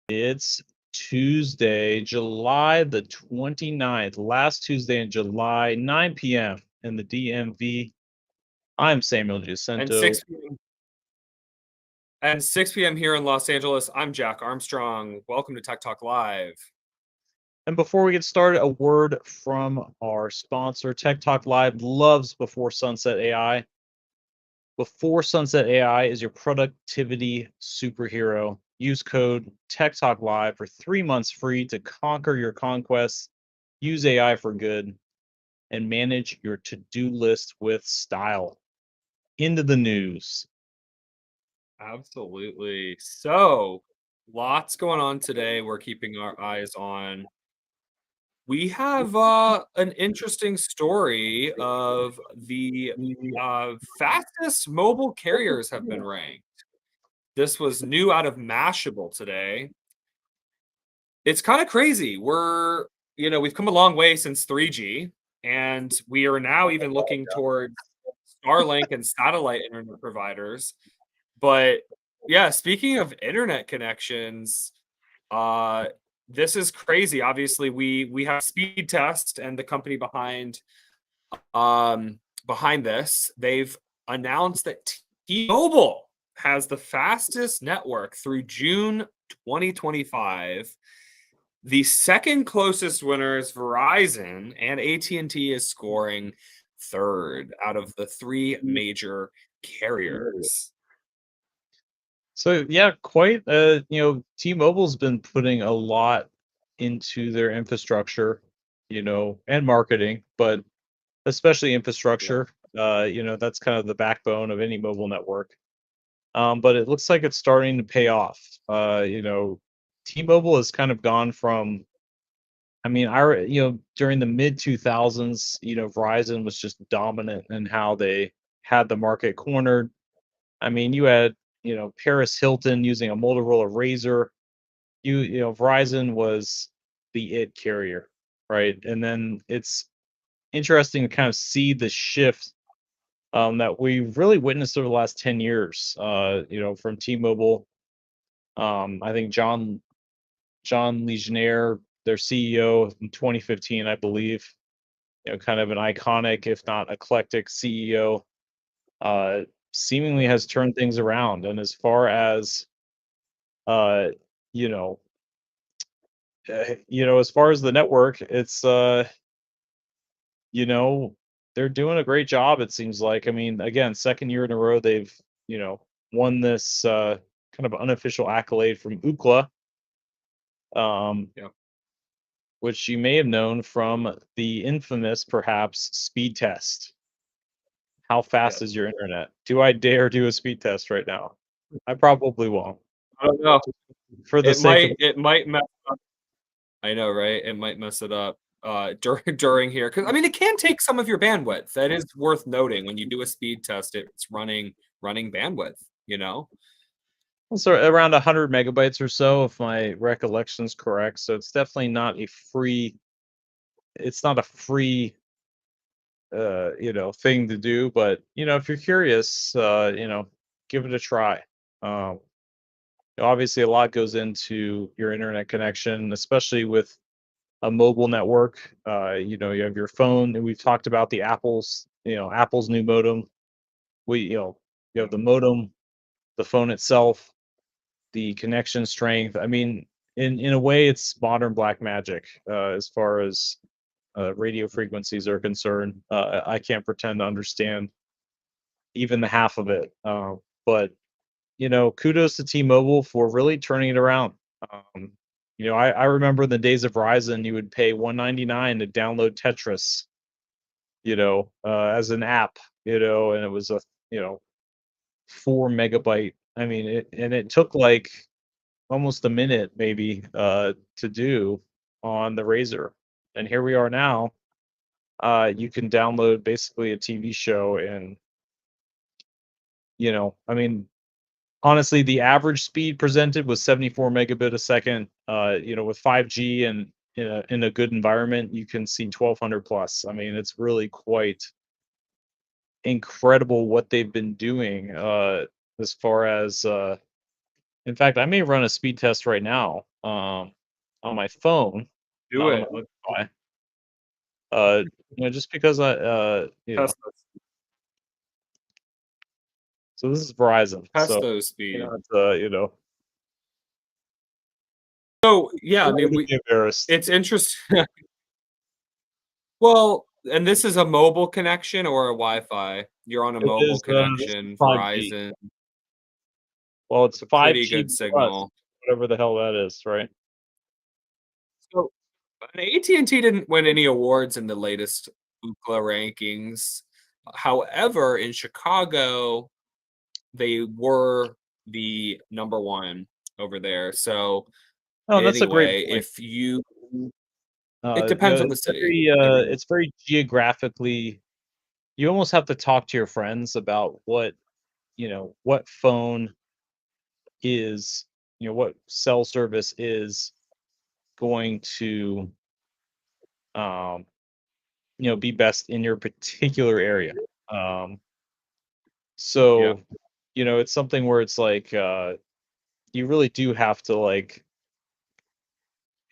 It's Tuesday, July the 29th, last Tuesday in July, 9 p.m. in the DMV. I'm Samuel And Jacinto. 6 p.m. here in Los Angeles. I'm Jack Armstrong. Welcome to Tech Talk Live. And before we get started, a word from our sponsor. Tech Talk Live loves Before Sunset AI. Before Sunset AI is your productivity superhero. Use code Tech Talk Live for 3 months free to conquer your conquests. Use AI for good and manage your to-do list with style. Into the news. Absolutely. So, lots going on today. We're keeping our eyes on. We have an interesting story of the fastest mobile carriers have been ranked. This was new out of Mashable today. It's kind of crazy. We've come a long way since 3G, and we are now even looking towards Starlink and satellite internet providers. But yeah, speaking of internet connections, uh, this is crazy. Obviously, we have Speed Test and the company behind this. They've announced that T-Mobile has the fastest network through June 2025. The second closest winner is Verizon, and AT&T is scoring third out of the three major carriers. So yeah, quite T-Mobile's been putting a lot into their infrastructure, and marketing, but especially Yeah. infrastructure. That's kind of the backbone of any mobile network. But it looks like it's starting to pay off. T-Mobile has kind of gone from, during the mid 2000s, Verizon was just dominant in how they had the market cornered. You had, Paris Hilton using a Motorola Razor. Verizon was the it carrier, right? And then it's interesting to kind of see the shift that we've really witnessed over the last 10 years. From T-Mobile. I think John Legionnaire, their CEO in 2015, I believe, kind of an iconic, if not eclectic CEO, uh, seemingly Yeah. has turned things around. And as far as uh, you know, as far as the network, it's you know, they're doing a great job. It seems like. Again, second year in a row, they've won this kind of unofficial accolade from Ookla, um, Yeah. which you may have known from the infamous, perhaps, speed test. How fast is Yes. your internet? Do I dare do a speed test right now? I probably won't. I don't know. For the It sake of might it might mess up. I know, right? It might mess it up during here. Because it can take some of your bandwidth. That is worth noting. When you do a speed test, it's running bandwidth, you know? so around 100 megabytes or so, if my recollection's correct. So it's definitely not a free. It's not a free, thing to do. But if you're curious, give it a try. Um, Obviously, a lot goes into your internet connection, especially with a mobile network. You have your phone, and we've talked about the Apple's new modem. You Yeah. have the modem, the phone itself, the connection strength. In a way, it's modern black magic as far as radio frequencies are concerned. I can't pretend to understand even the half of it, but kudos to T-Mobile for really turning it around. Um, I remember the days of Verizon, you would pay 199 to download Tetris, as an app, and it was a, you know, 4 megabyte. And it took like almost a minute maybe to do on the Razor. And here we are now. You can download basically a TV show and, you know, I mean, honestly, the average speed presented was 74 megabit a second. With 5G and in a good environment, you can see 1200 plus. It's really quite incredible what they've been doing as far as In fact, I may run a speed test right now, on my phone, Do not on it. my Wi-Fi. Uh, just because Test those so this is Verizon, test so, those speeds. it's, So, yeah, I I don't mean, wanna be embarrassed. it's interesting. Well, and this is a mobile connection or a Wi-Fi? You're on a mobile This is connection, 5G. Verizon, Well, it's a pretty 5G good plus, signal. whatever the hell that is, right? So, and AT&T didn't win any awards in the latest Ookla rankings. However, in Chicago, they were the number 1 over there. So, Oh, that's a great anyway, point. if you it depends on the It's city. It really it's very geographically you almost have to talk to your friends about what phone is, what cell service is going to, um, be best in your particular area. Um, yeah, so, it's something where it's like, you really do have to like,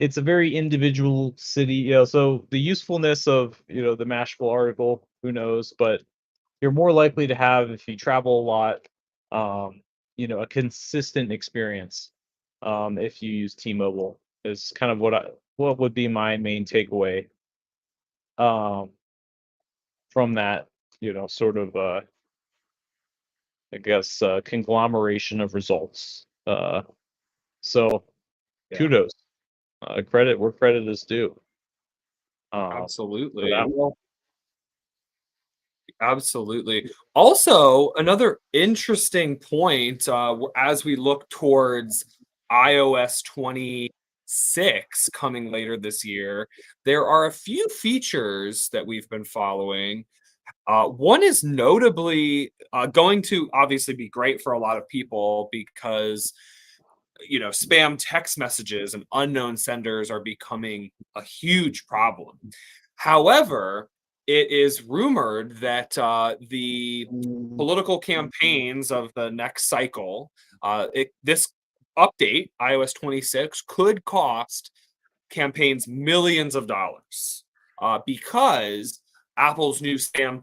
it's a very individual city, so the usefulness of, the Mashable article, who knows, but you're more likely to have, if you travel a lot, a consistent experience, if you use T-Mobile is kind of what would be my main takeaway, um, from that, sort of, I guess, conglomeration of results. So yeah, kudos, credit where credit is due, for that absolutely. one. Absolutely. Also, another interesting point, as we look towards iOS 26 coming later this year, there are a few features that we've been following. One is notably going to obviously be great for a lot of people because spam text messages and unknown senders are becoming a huge problem. However, it is rumored that the political campaigns of the next cycle, this update, iOS 26, could cost campaigns millions of dollars because Apple's new spam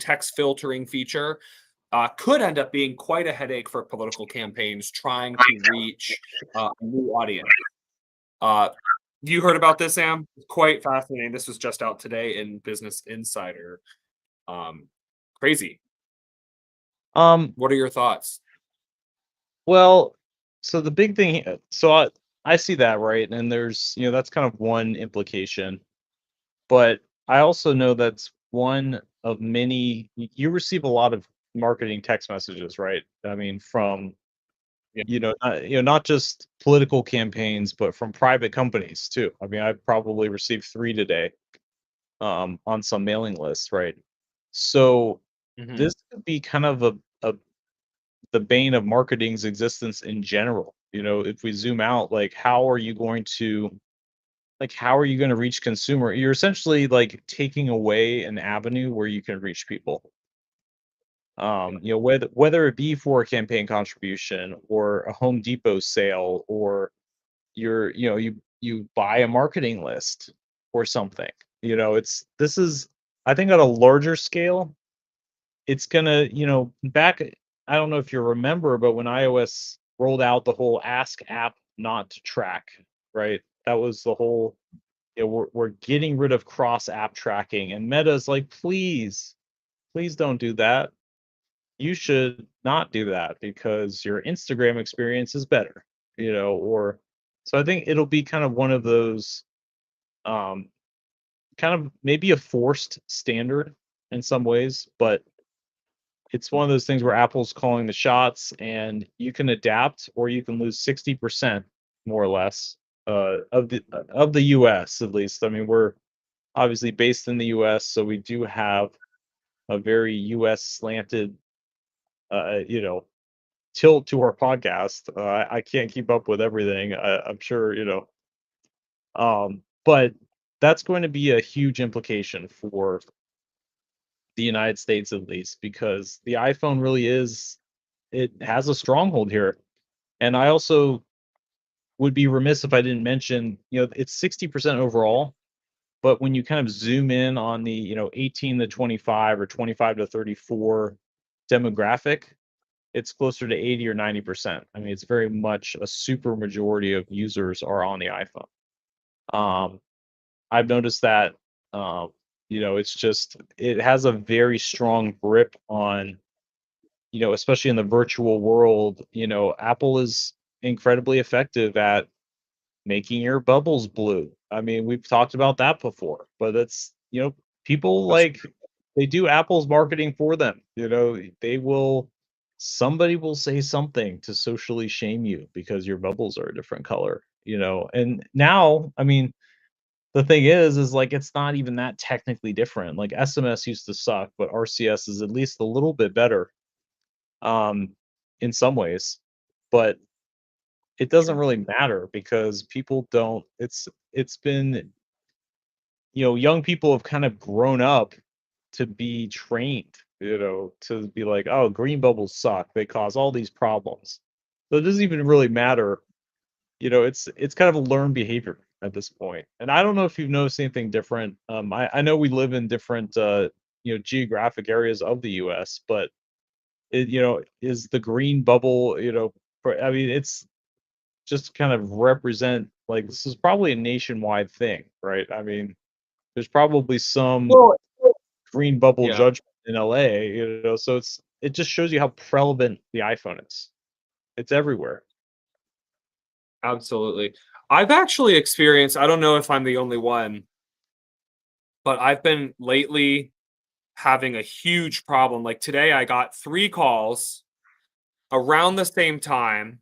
text filtering feature could end up being quite a headache for political campaigns trying to reach a new audience. Uh, you heard about this, Sam? Quite fascinating. This was just out today in Business Insider. Um, crazy. Um, What are your thoughts? well, so the big thing, so I see that, right, and there's, that's kind of one implication. But I also know that's one of many you receive a lot of marketing text messages, right? I mean, from, Yeah. not just political campaigns, but from private companies too. I mean, I probably received 3 today, on some mailing lists, right? So, Mhm. this could be kind of a the bane of marketing's existence in general. If we zoom out, like, how are you gonna reach consumer? You're essentially, like, taking away an avenue where you can reach people. Yeah. Whether it be for a campaign contribution or a Home Depot sale, or you buy a marketing list or something. It's this is I think on a larger scale, it's gonna, back I don't know if you remember, but when iOS rolled out the whole ask app not to track, right? That was the whole, we're getting rid of cross app tracking, and Meta's like, please don't do that. You should not do that because your Instagram experience is better, or so I think it'll be kind of one of those, um kind of maybe a forced standard in some ways, but it's one of those things where Apple's calling the shots, and you can adapt or you can lose 60% more or less, of the US at least. I mean, we're obviously based in the US, so we do have a very US slanted, you know, tilt to our podcast. I can't keep up with everything. I'm sure, but that's going to be a huge implication for the United States, at least, because the iPhone really is, it has a stronghold here. And I also would be remiss if I didn't mention, it's 60% overall, but when you kind of zoom in on the, 18 to 25 or 25 to 34 demographic, it's closer to 80 or 90%. I mean, it's very much a super majority of users are on the iPhone. Um, I've noticed that, um, it's just, it has a very strong grip on, especially in the virtual world, Apple is incredibly effective at making your bubbles blue. I mean, we've talked about that before, but it's, people That's like they do Apple's marketing for them. They will somebody will say something to socially shame you because your bubbles are a different color, And now, I mean, the thing is like it's not even that technically different. Like SMS used to suck, but RCS is at least a little bit better um in some ways. But it doesn't true. really matter because people don't it's been young people have kind of grown up to be trained, to be like, oh, green bubbles suck, they cause all these problems, so it doesn't even really matter. It's kind of a learned behavior at this point. And I don't know if you've noticed anything different. I know we live in different geographic areas of the US, but is the green bubble, I mean, it's just kind of represent like this is probably a nationwide thing, right? I mean, there's probably some Well, green bubble yeah, judgment in LA, so it just shows you how prevalent the iPhone is. It's everywhere. absolutely. I've actually experienced, I don't know if I'm the only one, but I've been lately having a huge problem. Like today, I got 3 calls around the same time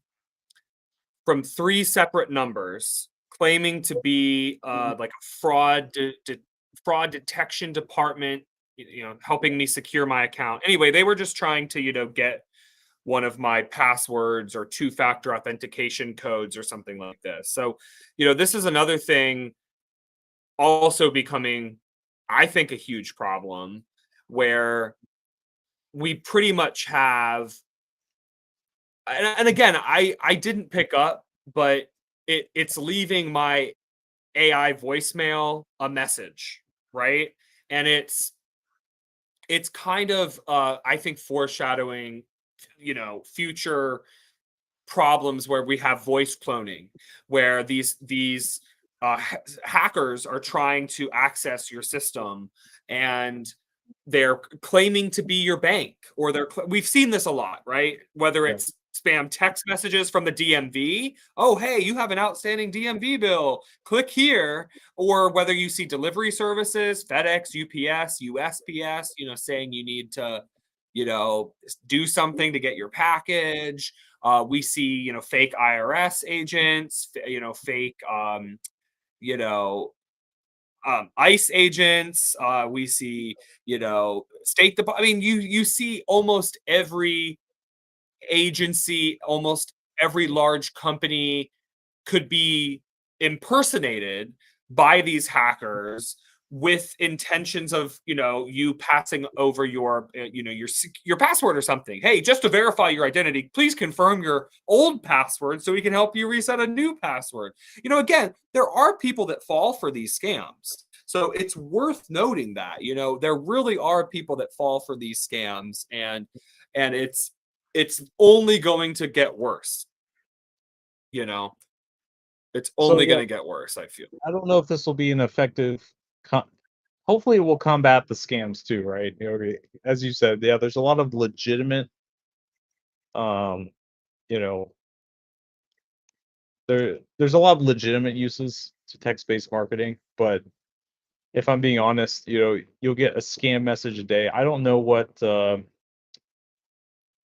from 3 separate numbers claiming to be like a fraud detection department, helping me secure my account. Anyway, they were just trying to, get one of my passwords or two-factor authentication codes or something like this. So, this is another thing also becoming, I think, a huge problem where we pretty much have, and again, I didn't pick up, but it's leaving my AI voicemail a message, right? And it's kind of I think foreshadowing, future problems where we have voice cloning, where these hackers are trying to access your system, and they're claiming to be your bank, or we've seen this a lot, right? Whether Yeah. it's spam text messages from the DMV, oh hey, you have an outstanding DMV bill, click here, or whether you see delivery services, FedEx, UPS, USPS, saying you need to, do something to get your package. We see, fake IRS agents, fake, you know, ICE agents. We see, State Department. I mean, you see almost every agency, almost every large company could be impersonated by these hackers with intentions of, you passing over your your password or something. Hey, just to verify your identity, please confirm your old password so we can help you reset a new password. Again, there are people that fall for these scams, so it's worth noting that, there really are people that fall for these scams, and it's only going to get worse. you know it's So only yeah, gonna get worse, I feel. I don't know if this will be an effective hopefully it will combat the scams too, right? As you said, yeah, there's a lot of legitimate um, you know, there's a lot of legitimate uses to text-based marketing, but if I'm being honest, you'll get a scam message a day. I don't know what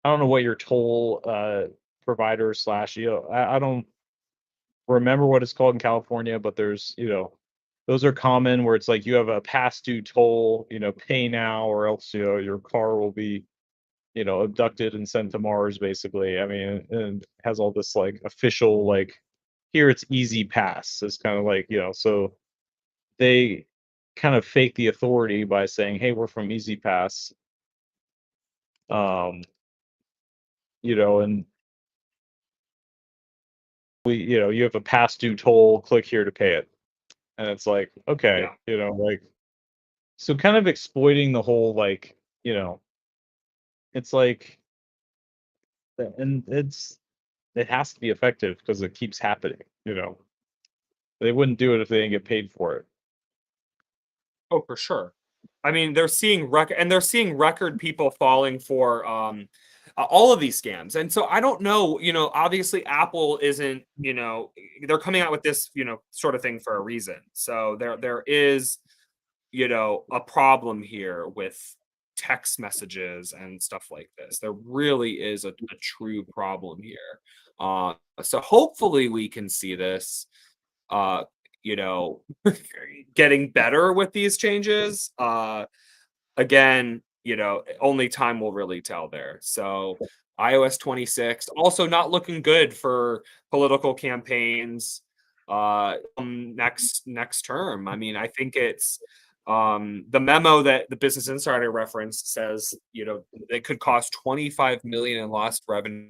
your toll provider slash, I don't remember what it's called in California, but there's, those are common where it's like you have a past due toll, pay now or else, your car will be, abducted and sent to Mars, basically. I mean, and has all this like official, like, here it's easy pass. It's kind of like, so they kind of fake the authority by saying, hey, we're from Easy Pass. Um, and you have a past due toll, click here to pay it. And it's like, okay, Yeah. like, so kind of exploiting the whole, like, it's like, and it has to be effective because it keeps happening. They wouldn't do it if they didn't get paid for it. Oh, for sure. I mean, they're seeing record people falling for, all of these scams, and so I don't know, obviously Apple isn't, they're coming out with this, sort of thing for a reason. So there is, a problem here with text messages and stuff like this. There really is a true problem here. So hopefully we can see this, uh, you know, getting better with these changes. Again, only time will really tell there. So iOS 26 also not looking good for political campaigns next term. I mean, I think it's the memo that the Business Insider referenced says, it could cost 25 million in lost revenue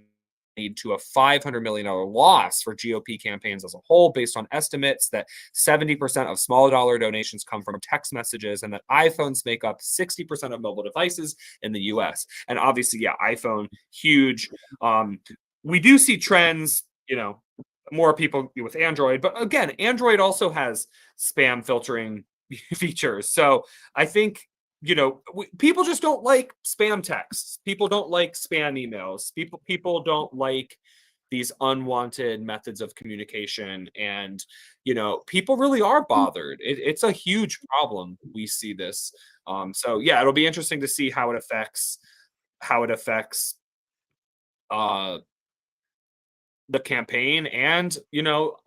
to a $500 million loss for GOP campaigns as a whole, based on estimates that 70% of small dollar donations come from text messages, and that iPhones make up 60% of mobile devices in the US. And obviously, yeah, iPhone, huge. We do see trends, more people with Android, but again, Android also has spam filtering features. So I think, people just don't like spam texts. People don't like spam emails. People don't like these unwanted methods of communication, and people really are bothered. It's a huge problem. We see this. So yeah, it'll be interesting to see how it affects uh the campaign, and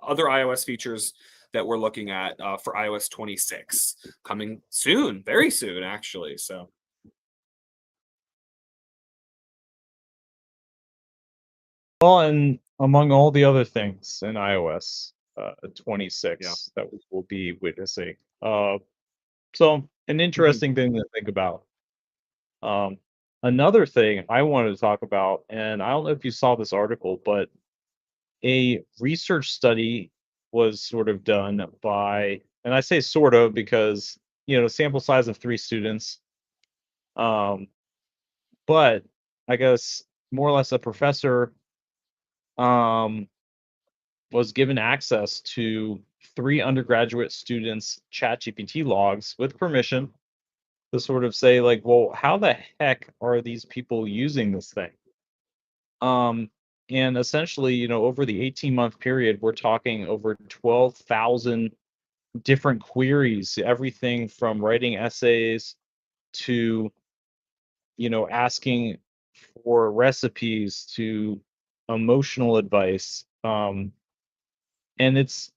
other iOS features that we're looking at for iOS 26 coming soon, very soon actually. So Well, and among all the other things in iOS yeah. 26 that we will be witnessing, so an Mhm. interesting thing to think about. Um, Another thing I wanted to talk about, and I don't know if you saw this article, but a research study was sort of done by, and I say sort of because, sample size of 3 students, um, but I guess more or less a professor um, was given access to 3 undergraduate students' ChatGPT logs with permission to sort of say, like, well, how the heck are these people using this thing? Um, and essentially, over the 18-month period, we're talking over 12,000 different queries, everything from writing essays to, asking for recipes to emotional advice. And it's,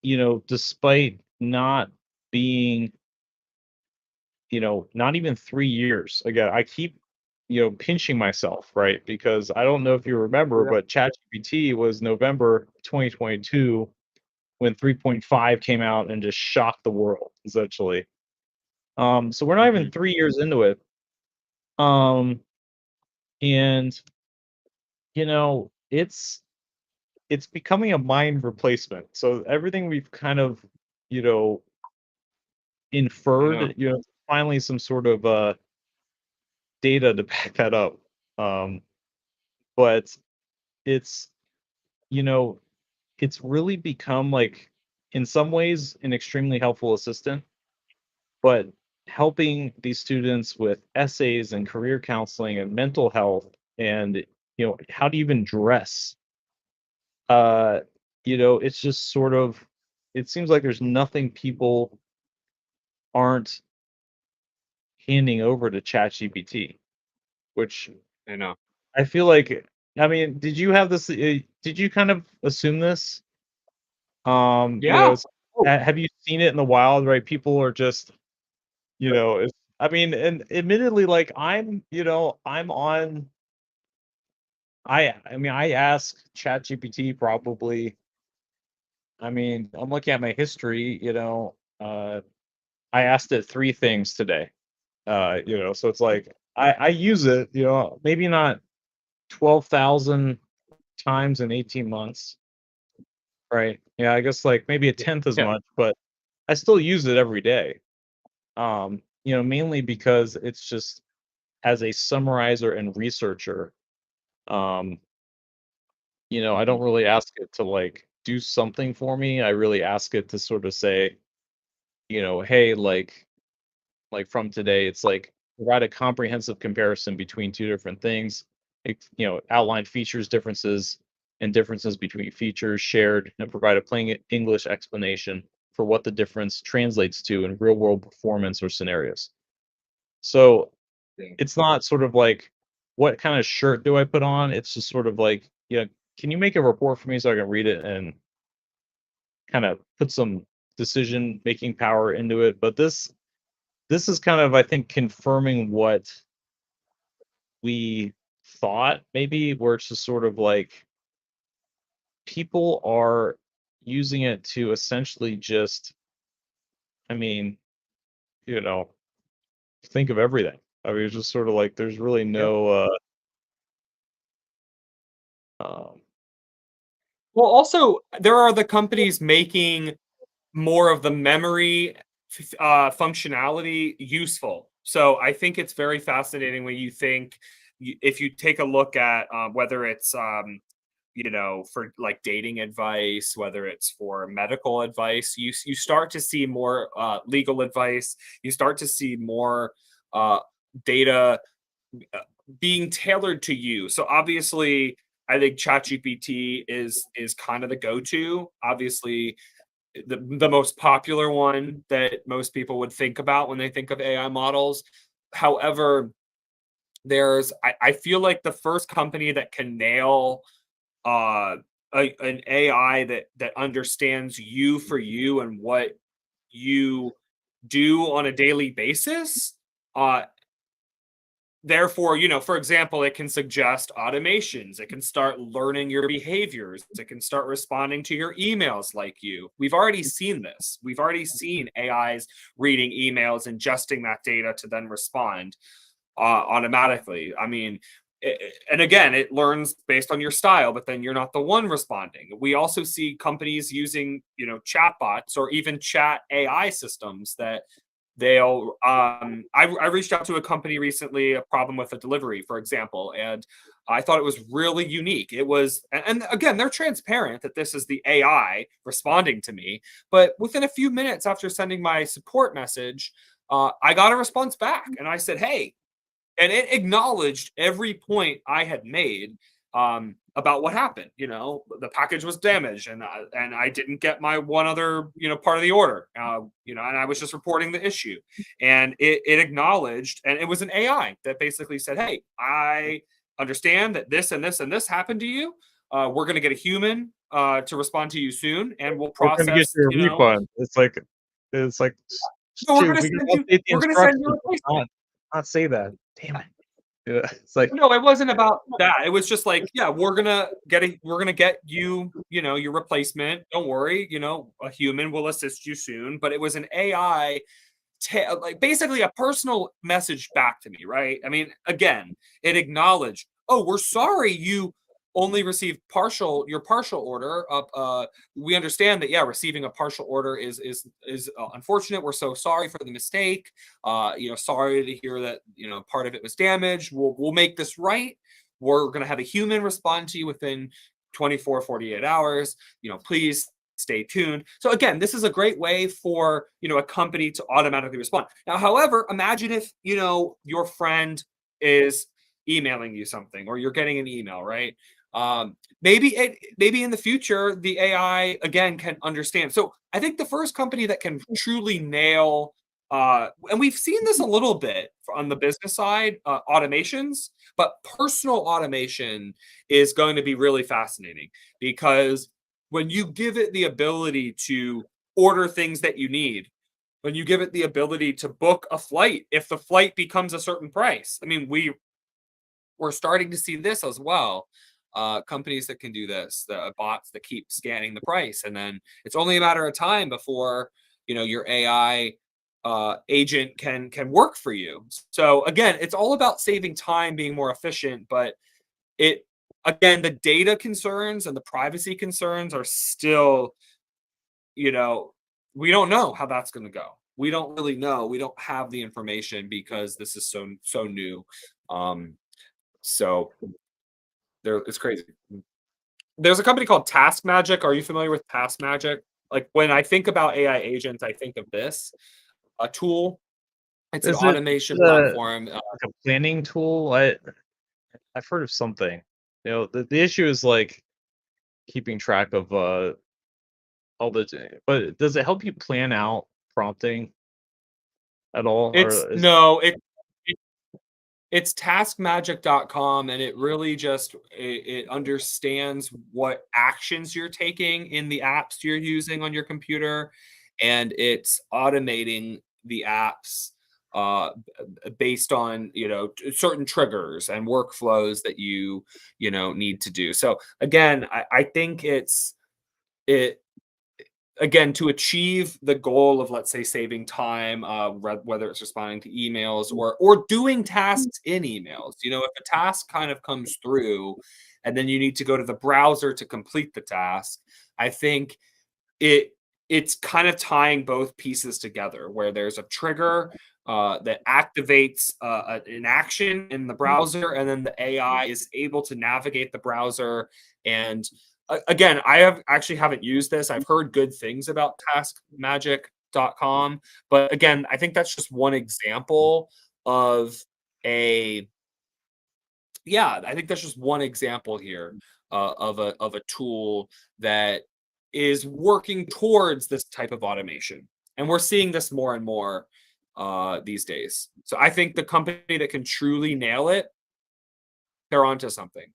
despite not being, not even 3 years. Again, I keep, pinching myself, right? Because I don't know if you remember, Yeah. but ChatGPT was November 2022 when 3.5 came out and just shocked the world, essentially. So we're not even Mhm. 3 years into it. Um, and it's becoming a mind replacement. So everything we've kind of, you know, I know. inferred, finally some sort of data to back that up. Um, but it's, you know, it's really become, like, in some ways, an extremely helpful assistant, but helping these students with essays and career counseling and mental health and, how to even dress, uh, it's just sort of, it seems like there's nothing people aren't handing over to ChatGPT, which I know. I feel like, I mean, did you have this, did you kind of assume this? Yeah. It's, Oh, have you seen it in the wild, right? People are just, it's, I mean, and admittedly, like, I'm on, I mean, I ask ChatGPT probably, I mean, I'm looking at my history, I asked it 3 things today. So it's like I use it, maybe not 12,000 times in 18 months. right. Yeah, I guess like maybe a Yeah. tenth as Yeah. much, but I still use it every day. Mainly because it's just as a summarizer and researcher, um, I don't Mhm. really ask it to like do something for me. I really ask it to sort of say, hey, like from today, it's like provide a comprehensive comparison between two different things. Outline features differences and differences between features shared, and provide a plain English explanation for what the difference translates to in real world performance or scenarios. So Yeah. it's not sort of like, what kind of shirt do I put on? It's just sort of like, can you make a report for me so I can read it and kind of put some decision making power into it? But this is kind of, I think, confirming what we thought, maybe, where it's just sort of like people are using it to essentially just, I mean, you know, think of everything. I mean, it's just sort of like there's really Yeah. no um Well, also, there are the companies making more of the memory functionality useful. So I think it's very fascinating when you think if you take a look at whether it's for like dating advice, whether it's for medical advice, you start to see more legal advice. You start to see more uh, data uh, being tailored to you. So obviously, I think ChatGPT is kind of the go-to. Obviously, the most popular one that most people would think about when they think of AI models. However, I feel like the first company that can nail uh an AI that understands you for you and what you do on a daily basis. Therefore, for example, it can suggest automations. It can start learning your behaviors. It can start responding to your emails like you. We've already seen this. We've already seen AIs reading emails, ingesting that data to then respond automatically. I mean, and again, it learns based on your style, but then you're not the one responding. We also see companies using, chatbots or even chat AI systems that they'll I reached out to a company recently, a problem with a delivery, for example, and I thought it was really unique. It was, and again, they're transparent that this is the AI responding to me, but within a few minutes after sending my support message, I got a response back and I said, hey, and it acknowledged every point I had made about what happened. The package was damaged, and I didn't get my one other part of the order. And I was just reporting the issue, and it acknowledged, and it was an AI that basically said, "Hey, I understand that this and this and this happened to you. We're going to get a human to respond to you soon, and we'll we're gonna get process. you a refund. It's like, No, we're shoot, going to we can send you. update the We're going to send you a instructions, but replacement." not say that. Damn it. Yeah, it's like, No, it wasn't about that. It was just like, yeah, we're gonna get you, your replacement. Don't worry, a human will assist you soon. But it was an AI, like basically a personal message back to me, right? I mean, again, it acknowledged, oh, we're sorry you only received your partial order. We understand that, yeah, receiving a partial order is unfortunate. We're so sorry for the mistake. Sorry to hear that part of it was damaged. We'll make this right. We're gonna have a human respond to you within 24, 48 hours. Please stay tuned. So again, this is a great way for a company to automatically respond. Now, however, imagine if your friend is emailing you something, or you're getting an email, right? Maybe in the future the AI again can understand. So I think the first company that can truly nail and we've seen this a little bit on the business side, automations, but personal automation is going to be really fascinating because when you give it the ability to order things that you need, when you give it the ability to book a flight if the flight becomes a certain price. I mean, we're starting to see this as well. Companies that can do this, the bots that keep scanning the price, and then it's only a matter of time before your AI agent can work for you. So again, it's all about saving time, being more efficient, but it again, the data concerns and the privacy concerns are still, you know, we don't know how that's going to go. We don't really know. We don't have the information because this is so new. Um, so there, it's crazy. There's a company called Task Magic. Are you familiar with Task Magic? Like when I think about AI agents, I think of this a tool. It's an Is it automation the platform. like a planning tool? I've heard of something. The issue is like keeping track of all but does it help you plan out prompting at all? It's Or is no, it it's taskmagic.com, and it really just it understands what actions you're taking in the apps you're using on your computer, and it's automating the apps based on certain triggers and workflows that you need to do. So again, I think it again, to achieve the goal of, let's say, saving time, whether it's responding to emails or doing tasks in emails. If a task kind of comes through and then you need to go to the browser to complete the task, I think it it's kind of tying both pieces together where there's a trigger that activates an action in the browser, and then the AI is able to navigate the browser. And again, I have actually haven't used this. I've heard good things about taskmagic.com, but again, I think that's just one example of a yeah, I think that's just one example here of a tool that is working towards this type of automation, and we're seeing this more and more these days. So I think the company that can truly nail it, they're onto something.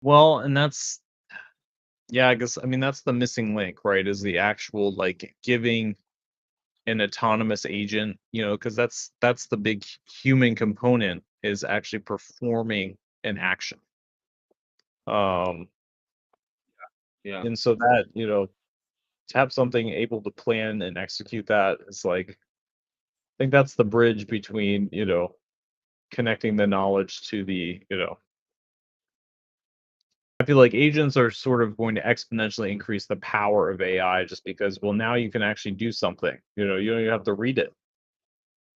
well, and that's yeah, I guess I mean that's the missing link, right? Is the actual like giving an autonomous agent, because that's the big human component is actually performing an action. Um, Yeah. and so that, to have something able to plan and execute that is like, I think that's the bridge between, connecting the knowledge to I feel like agents are sort of going to exponentially increase the power of AI just because, well, now you can actually do something. You don't even have to read it.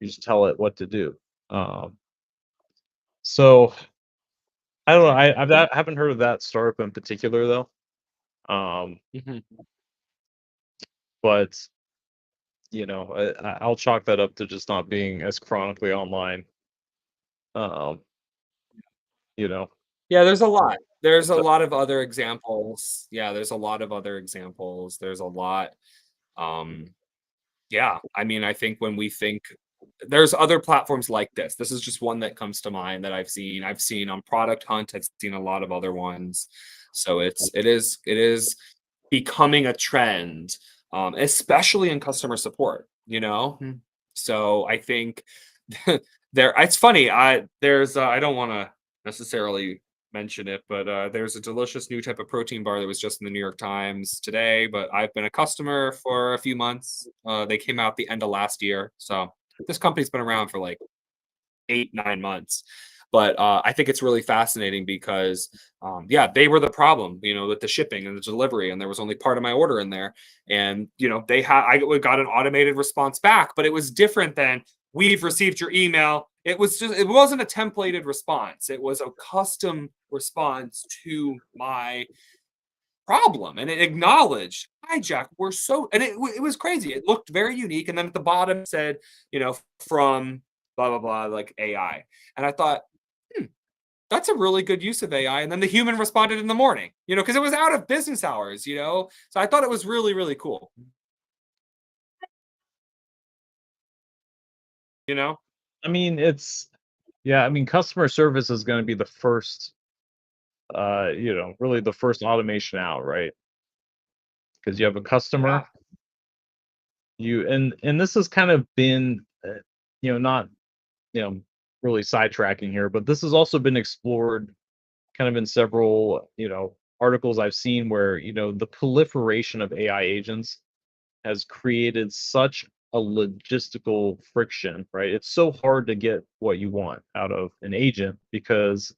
You just tell it what to do. Um, so I don't know. I haven't heard of that startup in particular though. Um, Mhm. but I'll chalk that up to just not being as chronically online. Um, you know, Yeah, there's a lot. There's a so lot of other examples. Yeah, there's a lot of other examples. There's a lot. Um, yeah, I mean, I think when we think there's other platforms like this. This is just one that comes to mind that I've seen. I've seen on Product Hunt. I've seen a lot of other ones. So it is becoming a trend, especially in customer support. So I think there. It's funny. I don't want to necessarily mention it, but there's a delicious new type of protein bar that was just in the New York Times today. But I've been a customer for a few months. They came out the end of last year, so this company's been around for like 8, 9 months. But I think it's really fascinating because, yeah, they were the problem, with the shipping and the delivery, and there was only part of my order in there, and I got an automated response back, but it was different than we've received your email. It wasn't a templated response. It was a custom response to my problem, and it acknowledged, "Hi, Jack. We're so," and it was crazy. It looked very unique, and then at the bottom said, from blah blah blah, like AI, and I thought, hmm, that's a really good use of AI. And then the human responded in the morning, because it was out of business hours, So I thought it was really really cool, you know. I mean, yeah, I mean, customer service is going to be the first, really the first automation out, right? Because you have a Yeah, customer, and this has kind of been, not, you know, really sidetracking here, but this has also been explored kind of in several, articles I've seen where, the proliferation of AI agents has created such a logistical friction, right? It's so hard to get what you want out of an agent because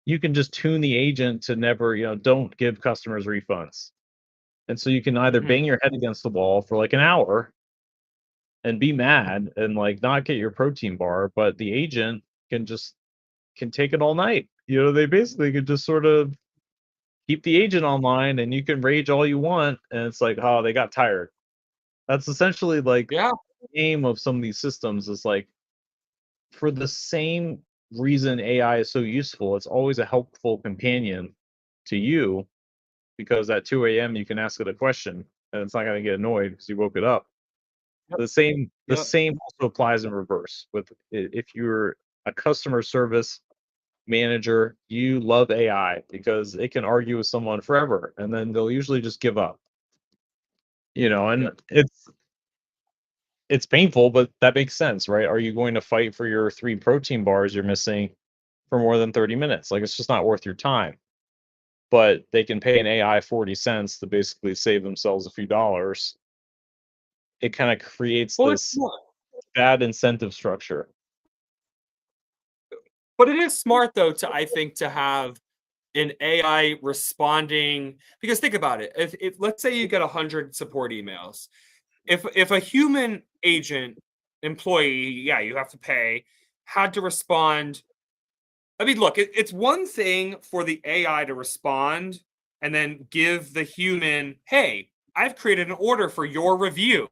you can just tune the agent to never, don't give customers refunds. And so you can either Mhm. bang your head against the wall for like an hour and be mad and like not get your protein bar, but the agent can take it all night. They basically could just sort of keep the agent online and you can rage all you want and it's like, oh, they got tired. That's essentially like Yeah. the aim of some of these systems is like for the same reason AI is so useful, it's always a helpful companion to you because at 2 a.m. you can ask it a question and it's not going to get annoyed because you woke it up. Yep. Yep. The same also applies in reverse with if you're a customer service manager, you love AI because it can argue with someone forever and then they'll usually just give up. And Yep. it's painful, but that makes sense, right? Are you going to fight for your 3 protein bars you're missing for more than 30 minutes? Like, it's just not worth your time. But they can pay an AI 40 cents to basically save themselves a few dollars. It kinda creates Well, it's this smart. bad incentive structure. But it is smart though to I think to have an AI responding because think about it. If let's say you get 100 support emails, if a human agent employee, yeah, you have to pay, had to respond. I mean, look, it's one thing for the AI to respond and then give the human, hey, I've created an order for your review.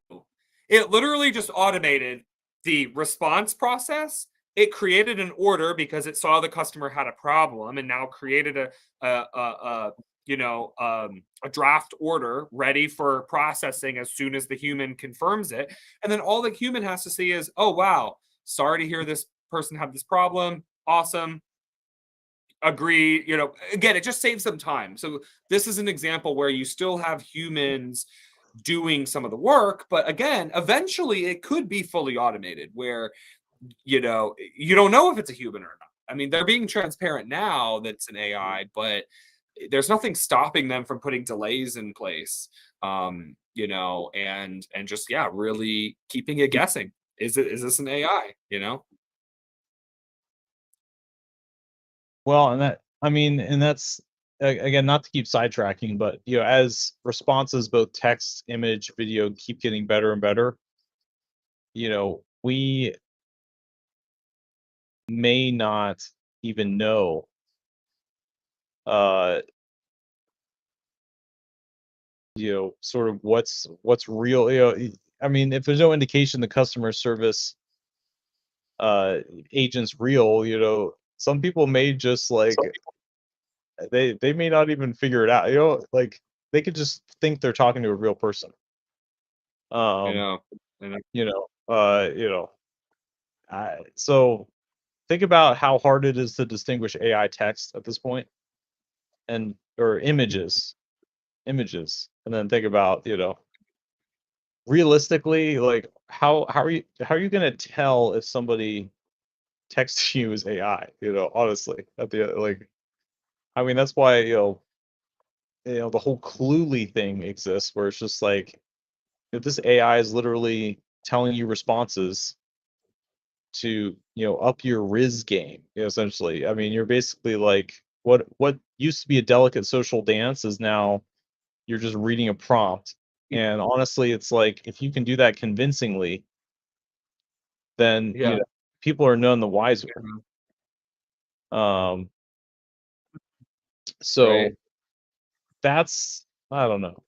It literally just automated the response process. It created an order because it saw the customer had a problem and now created a draft order ready for processing as soon as the human confirms it. And then all the human has to see is, oh wow, sorry to hear this person had this problem. Awesome, agree. Again, it just saves them time. So this is an example where you still have humans doing some of the work, but again, eventually it could be fully automated where you don't know if it's a human or not. I mean, they're being transparent now that it's an AI, but there's nothing stopping them from putting delays in place. And just yeah, really keeping it guessing. Is this an AI? Well, and that's again, not to keep sidetracking, but, as responses, both text, image, video, keep getting better and better, we may not even know, uh sort of what's real. I mean, if there's no indication the customer service uh agent's real, some people may just like they may not even figure it out. Like they could just think they're talking to a real person. You Um, know, and you know, uh, you know, so think about how hard it is to distinguish AI text at this point and or images, and then think about, realistically, like how are you gonna tell if somebody texts you as AI? Honestly, at the like, I mean, that's why the whole Cluely thing exists, where it's just like if this AI is literally telling you responses to up your Riz game, essentially. I mean, you're basically like what used to be a delicate social dance is now you're just reading a prompt. And honestly, it's like if you can do that convincingly, then yeah, people are none the wiser. mhm, Um, right. so that's I don't know.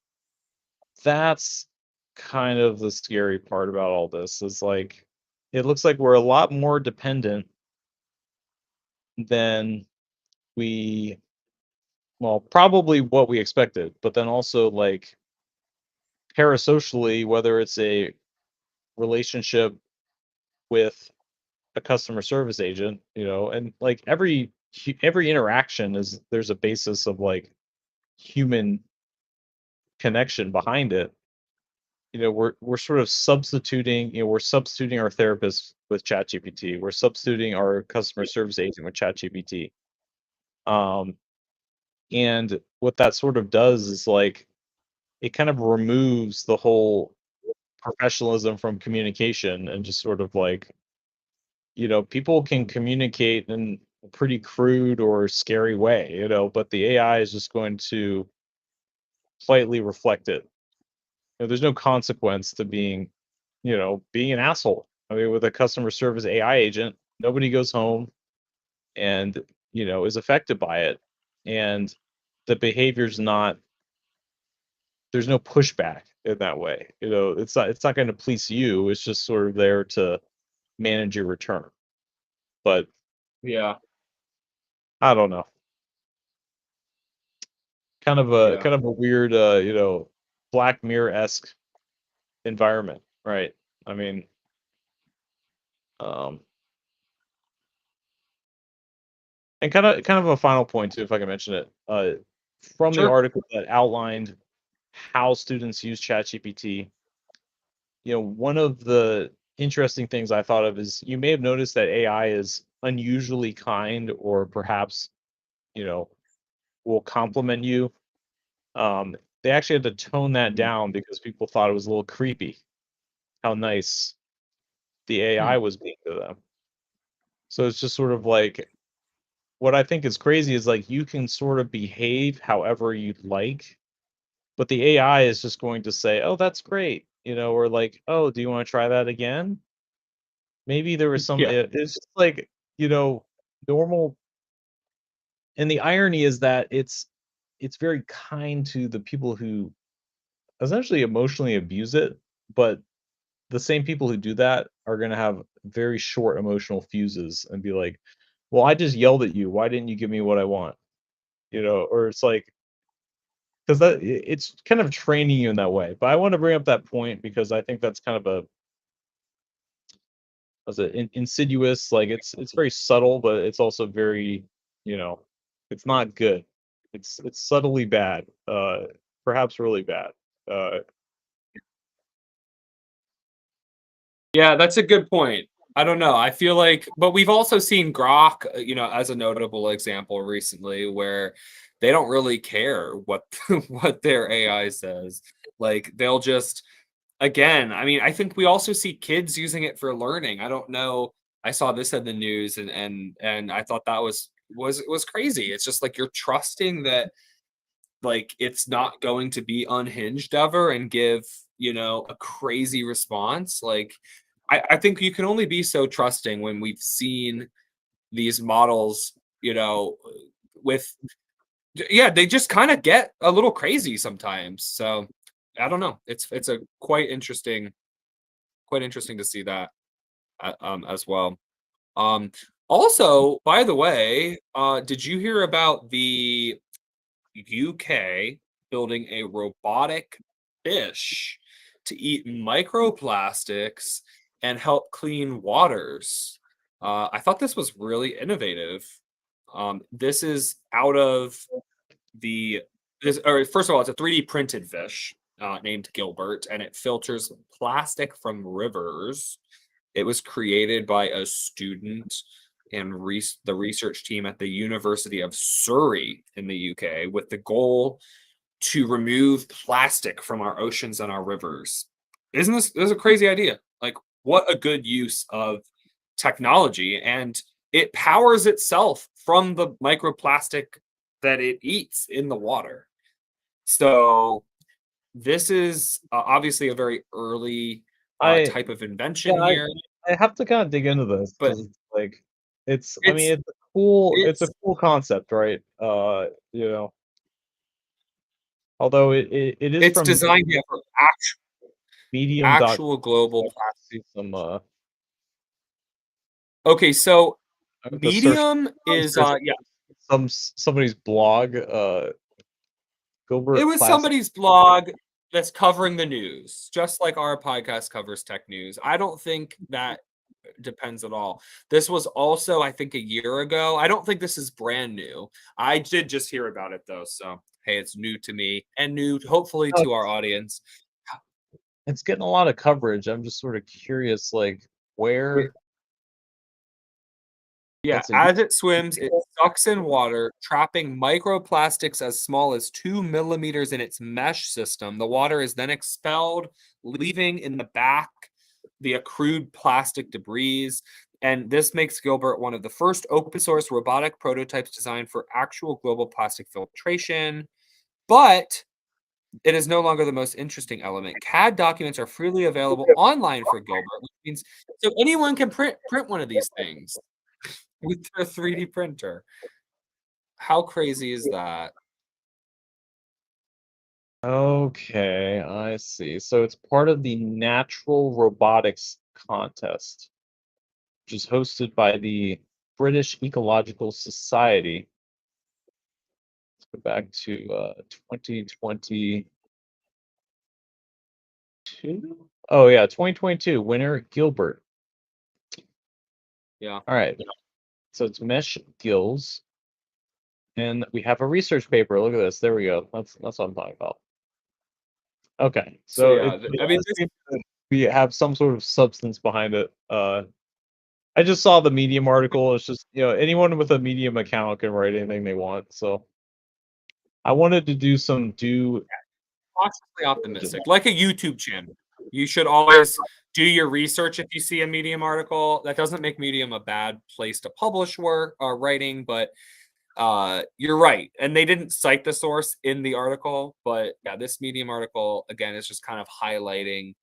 That's kind of the scary part about all this is like it looks like we're a lot more dependent than we well, probably what we expected, but then also like parasocially, whether it's a relationship with a customer service agent, and like every interaction is there's a basis of like human connection behind it. We're sort of substituting, we're substituting our therapist with ChatGPT. We're substituting our customer service agent with ChatGPT. Um, and what that sort of does is like it kind of removes the whole professionalism from communication and just sort of like, people can communicate in a pretty crude or scary way, but the AI is just going to politely reflect it. There's no consequence to being an asshole. I mean, with a customer service AI agent, nobody goes home and, is affected by it. And the behavior's not, there's no pushback in that way. It's not going to police you. It's just sort of there to manage your return. But Yeah, I don't know. yeah, Kind of a weird Black Mirror-esque environment, right? I mean, um and kind of a final point too, if I can mention it. From the sure. article that outlined how students use ChatGPT, one of the interesting things I thought of is you may have noticed that AI is unusually kind or perhaps, you know, will compliment you. Um, they actually had to tone that down because people thought it was a little creepy how nice the Hmm. AI was being to them. So it's just sort of like what I think is crazy is like you can sort of behave however you'd like, but the AI is just going to say, "Oh, that's great," or like, "Oh, do you want to try that again?" Maybe there was some. Yeah, It's just like normal. And the irony is that it's very kind to the people who essentially emotionally abuse it, but the same people who do that are going to have very short emotional fuses and be like, "Well, I just yelled at you. Why didn't you give me what I want?" Or it's like because it's kind of training you in that way. But I want to bring up that point because I think that's kind of a as it insidious. Like it's very subtle, but it's also very you know it's not good. It's subtly bad. Perhaps really bad. Uh, yeah, that's a good point. I don't know. I feel like, but we've also seen Grok, as a notable example recently, where they don't really care what what their AI says. Like they'll just, again, I mean, I think we also see kids using it for learning. I don't know. I saw this in the news, and I thought that was crazy. It's just like you're trusting that, like, it's not going to be unhinged ever and give, a crazy response. Like, I think you can only be so trusting when we've seen these models, with, yeah, they just kind of get a little crazy sometimes. So I don't know. It's a quite interesting to see that, as well. Um, Also, by the way, did you hear about the UK building a robotic fish to eat microplastics and help clean waters? I thought this was really innovative. This is out of the this, or first of all, it's a 3D printed fish named Gilbert, and it filters plastic from rivers. It was created by a student and the research team at the University of Surrey in the UK with the goal to remove plastic from our oceans and our rivers. Isn't this is a crazy idea? Like, what a good use of technology, and it powers itself from the microplastic that it eats in the water. So this is obviously a very early I type of yeah, invention here, I have to kind of dig into this but because it's like I mean it's it's a it's cool concept, right? You know, although it is it's from designed, yeah, for medium dot actual global see some Okay, so I'm gonna search Medium is, yeah, somebody's blog, it Gilbert was Plastic. somebody's blog that's covering the news, just like our podcast covers tech news. I don't think that depends at all. This was also, I think, a year ago. I don't think this is brand new. I did just hear about it though, so hey, it's new to me and new, hopefully, Oh, to our audience. it's getting a lot of coverage. I'm just sort of curious, like Yeah, where Yeah, That's a as it swims, it sucks in water, trapping microplastics as small as 2 millimeters in its mesh system. The water is then expelled, leaving in the back the accrued plastic debris. And this makes Gilbert one of the first open source robotic prototypes designed for actual global plastic filtration. But it is no longer the most interesting element. CAD documents are freely available online for Gilbert, which means so anyone can print one of these things with their 3D printer. How crazy is that? Okay, I see. So it's part of the Natural Robotics Contest, which is hosted by the British Ecological Society. Let's go back to 2022. Oh yeah, 2022 winner Gilbert. Yeah. All right, so it's mesh gills, and we have a research paper. Look at this. There we go. That's what I'm talking about. Okay, So so yeah, it I mean, does seem that we have some sort of substance behind it. I just saw the Medium article. It's just, anyone with a Medium account can write anything they want. So I wanted to do some due cautiously diligence. optimistic, like a YouTube channel. You should always do your research if you see a Medium article. That doesn't make Medium a bad place to publish work or writing, but you're right. And they didn't cite the source in the article, but yeah, this Medium article again is just kind of highlighting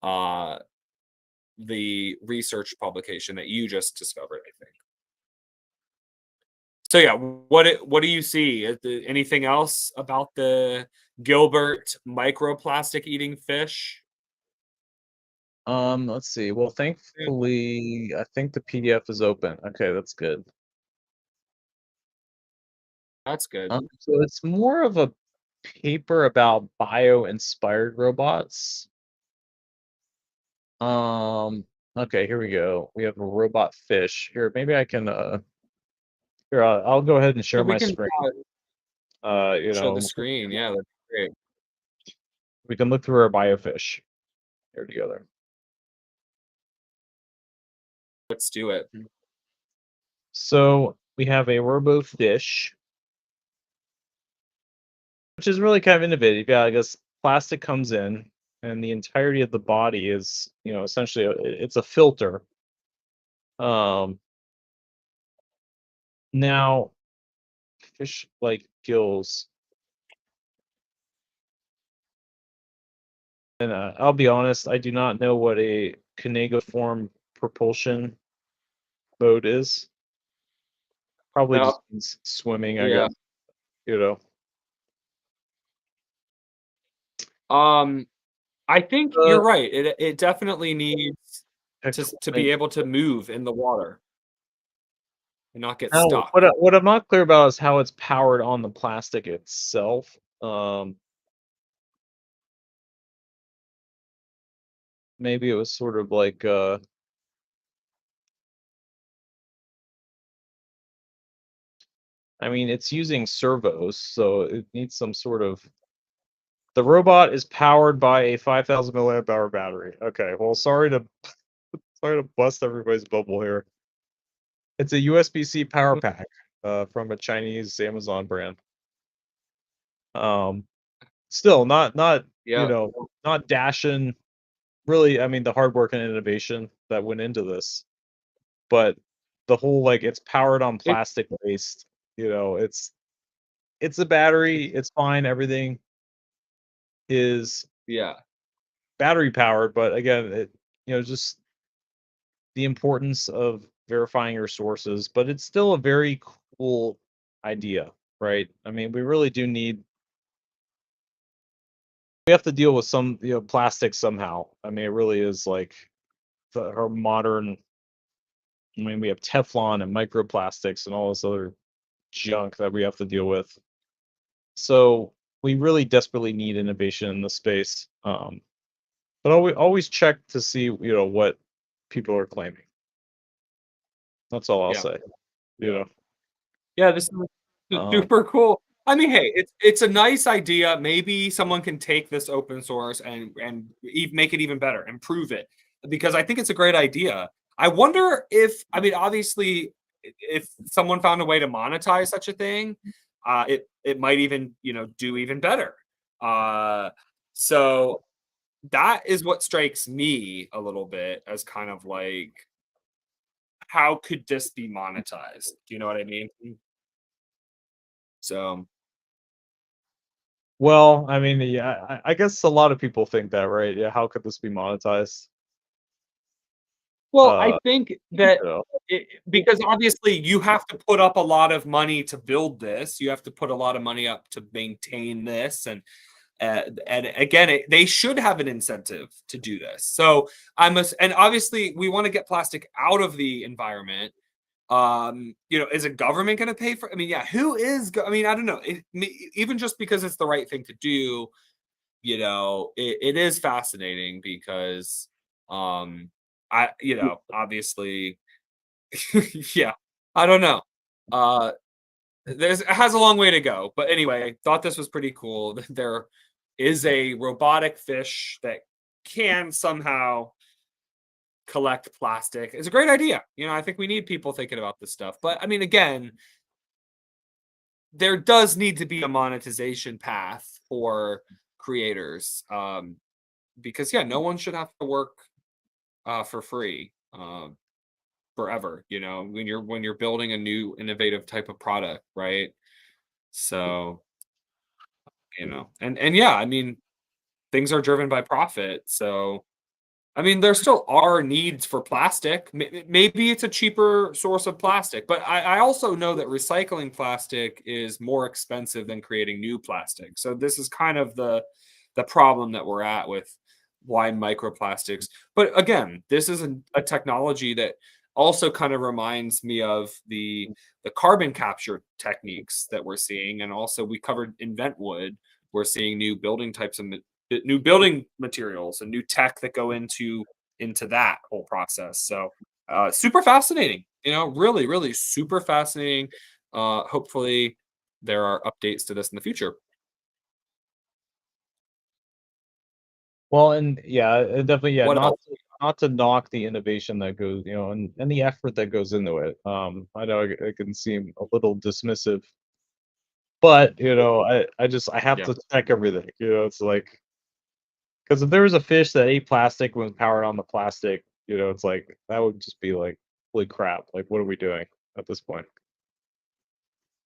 uh the research publication that you just discovered, I think. So yeah, what do you see? Anything else about the Gilbert microplastic eating fish? Let's see. Well, Yeah, thankfully, I think the PDF is open. Okay, that's good. that's good. So it's more of a paper about bio-inspired robots. Um, okay, here we go. We have a robot fish. Here, maybe I can here, I'll go ahead and Yeah, share we my can screen. show the screen. Yeah, that'd be great. We can look through our biofish here together. Let's do it. So we have a robo fish, which is really kind of innovative. Yeah, I guess plastic comes in, and the entirety of the body is, essentially it's a filter. Um, Now fish like gills, and I'll be honest, I do not know what a cuneiform propulsion mode is. Probably No, just means swimming, I yeah. guess. You know. Um, I think Uh, you're right. It definitely needs to tectonic. be able to move in the water and not get Now, stuck. what I'm not clear about is how it's powered on the plastic itself. Maybe it was sort of like I mean, it's using servos, so it needs some sort of. The robot is powered by a 5,000 milliamp hour battery. Okay, well, sorry to bust everybody's bubble here. It's a USB-C power pack from a Chinese Amazon brand. Um, Still not Yeah, not dashing. Really, I mean, the hard work and innovation that went into this, but the whole like it's powered on it plastic waste. It's a battery. It's fine. Everything is yeah, battery powered, but again, just the importance of verifying your sources, but it's still a very cool idea, right? I mean, we have to deal with some, plastic somehow. I mean, it really is like our modern. I mean, we have Teflon and microplastics and all this other junk that we have to deal with. So we really desperately need innovation in the space. But always check to see, what people are claiming. That's all I'll yeah. say. You know. Yeah, this is Um, super cool. I mean, hey, it's a nice idea. Maybe someone can take this open source and make it even better, improve it, because I think it's a great idea. I wonder if, I mean, obviously, if someone found a way to monetize such a thing, it might even, do even better. Uh, so that is what strikes me a little bit as kind of like, how could this be monetized? Do you know what I mean? So Well, I mean, yeah, I guess a lot of people think that, right? Yeah, how could this be monetized? well, I Uh, think that you know. because obviously you have to put up a lot of money to build this. You have to put a lot of money up to maintain this, and again, they should have an incentive to do this. So and obviously we want to get plastic out of the environment. Is a government going to pay for? I mean, yeah, who is? I mean, I don't know. Even just because it's the right thing to do, it is fascinating because, obviously, yeah, I don't know. Uh, it has a long way to go, but anyway, I thought this was pretty cool. There is a robotic fish that can somehow collect plastic. It's a great idea. I think we need people thinking about this stuff. But I mean, again, there does need to be a monetization path for creators, because yeah, no one should have to work for free forever. When you're building a new innovative type of product, right? So and yeah, I mean, things are driven by profit. So I mean, there still are needs for plastic. Maybe it's a cheaper source of plastic, but I also know that recycling plastic is more expensive than creating new plastic. So this is kind of the problem that we're at with why microplastics. But again, this is a technology that also kind of reminds me of the carbon capture techniques that we're seeing, and also we covered in Ventwood. We're seeing new building types of new building materials and new tech that go into that whole process. So super fascinating, really, really super fascinating. Hopefully there are updates to this in the future. Well, and yeah, definitely, yeah, What else? not to knock the innovation that goes, and the effort that goes into it. I know it can seem a little dismissive, but I have Yeah, to check everything. It's like, because if there was a fish that ate plastic and was powered on the plastic, it's like that would just be like, holy crap! Like, what are we doing at this point?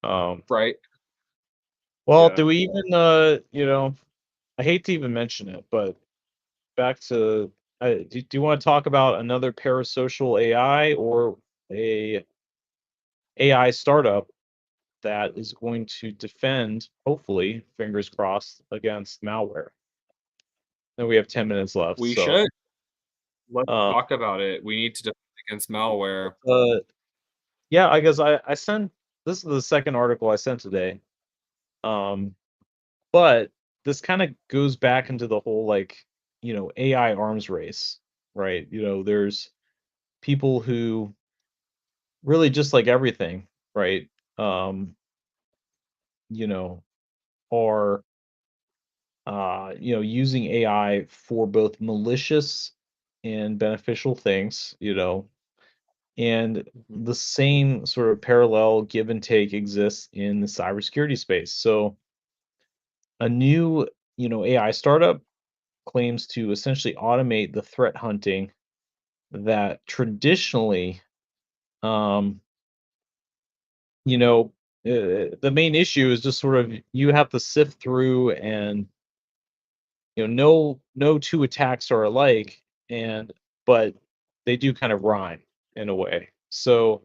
Um, right. well, Yeah, do we even, I hate to even mention it, but back to, do you want to talk about another parasocial AI or a AI startup that is going to defend, hopefully, fingers crossed, against malware? And we have 10 minutes left, we so should. Let's uh, talk about it. We need to defend against malware. uh yeah, I guess I sent, this is the second article I sent today. Um, but this kind of goes back into the whole, like, AI arms race, right? There's people who really, just like everything, right? Um, you know, are using AI for both malicious and beneficial things, and Mhm. the same sort of parallel give and take exists in the cybersecurity space. So a new, AI startup claims to essentially automate the threat hunting that traditionally, um, you know, the main issue is just sort of you have to sift through, and no two attacks are alike, and but they do kind of rhyme in a way. So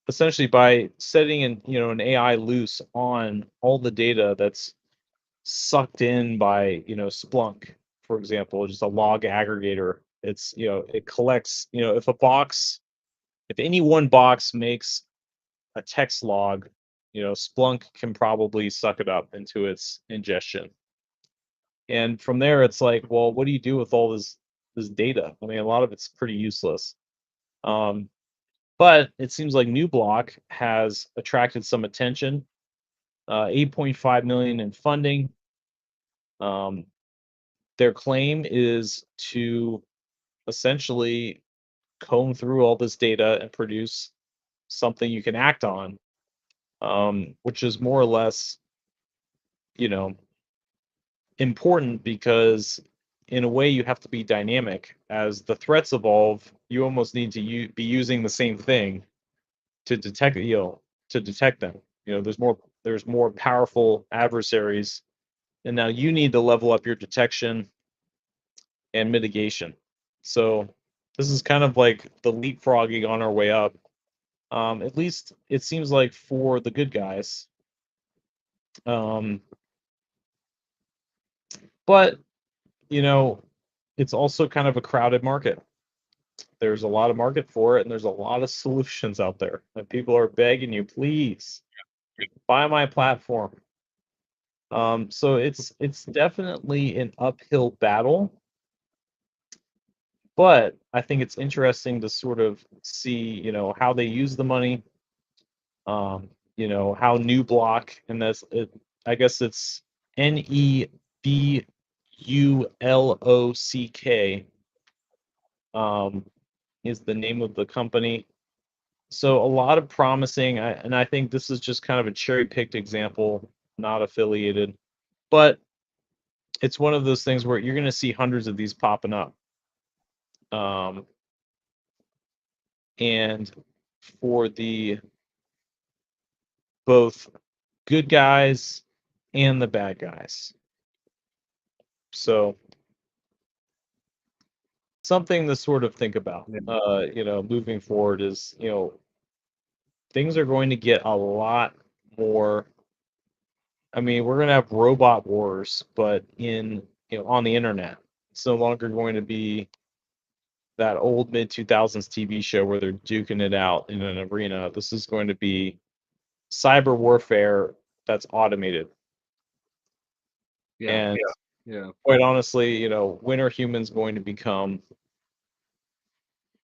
essentially, by setting an AI loose on all the data that's sucked in by, Splunk, for example, just a log aggregator. It collects, if any one box makes a text log, Splunk can probably suck it up into its ingestion. And from there, it's like, well, what do you do with all this data? I mean, a lot of it's pretty useless. Um, but it seems like Newblock has attracted some attention. 8.5 million in funding. Um, their claim is to essentially comb through all this data and produce something you can act on, which is more or less, you know, important because in a way you have to be dynamic. As the threats evolve, you almost need to be using the same thing to detect, to detect them. There's more powerful adversaries, and now you need to level up your detection and mitigation. So this is kind of like the leapfrogging on our way up. At least it seems like for the good guys. Um, but you know, it's also kind of a crowded market. There's a lot of market for it, and there's a lot of solutions out there. And people are begging you, please buy my platform. So it's definitely an uphill battle, but I think it's interesting to sort of see, how they use the money. How Newblock, and I guess it's Nebullock, is the name of the company. So a lot of promising, and I think this is just kind of a cherry picked example, not affiliated, but it's one of those things where you're going to see hundreds of these popping up. Um, and for the both good guys and the bad guys. So something to sort of think about, Yeah. moving forward is, things are going to get a lot more. I mean, we're going to have robot wars, but on the internet. It's no longer going to be that old mid 2000s TV show where they're duking it out in an arena. This is going to be cyber warfare that's automated. Yeah. And Yeah. quite honestly, when are humans going to become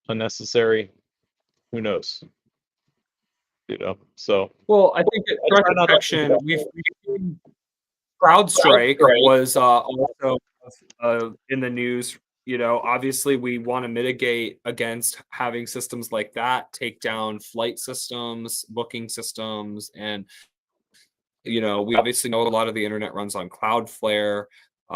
unnecessary? Who knows? So Well, I think that I threat try not to think detection, about we've seen CrowdStrike CrowdStrike. was also in the news. Obviously, we want to mitigate against having systems like that take down flight systems, booking systems, and we obviously know a lot of the internet runs on Cloudflare